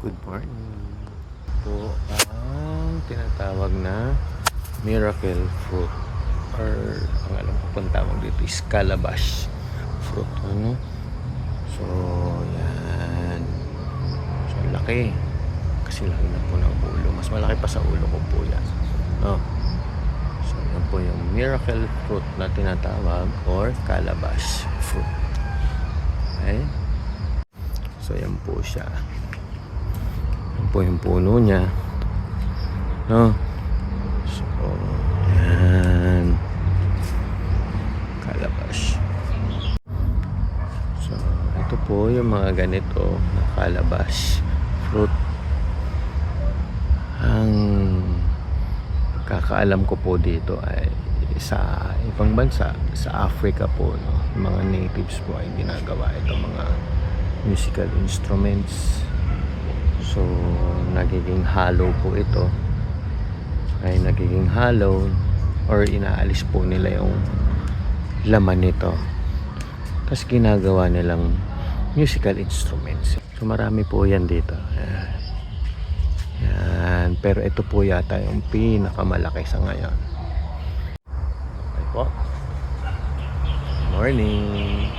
Good morning po ang tinatawag na miracle fruit, or ang alam ko pong tawag dito is calabash fruit. So yan, so laki kasi laki na po ng ulo, mas malaki pa sa ulo ko po yan. So yan po yung miracle fruit na tinatawag, or calabash fruit. Okay, so yan po siya. Yan po yung puno niya. So yan, calabash. So ito po yung mga ganito na calabash fruit. Ang pagkakaalam ko po dito ay sa ibang bansa, sa Africa po, yung mga natives po ay ginagawa itong mga musical instruments. So nagiging hollow po ito, ay nagiging hollow, or inaalis po nila yung laman nito, tapos ginagawa nilang musical instruments. So marami po yan dito. Yan. Pero ito po yata yung pinakamalaki sa ngayon. Okay po. Morning.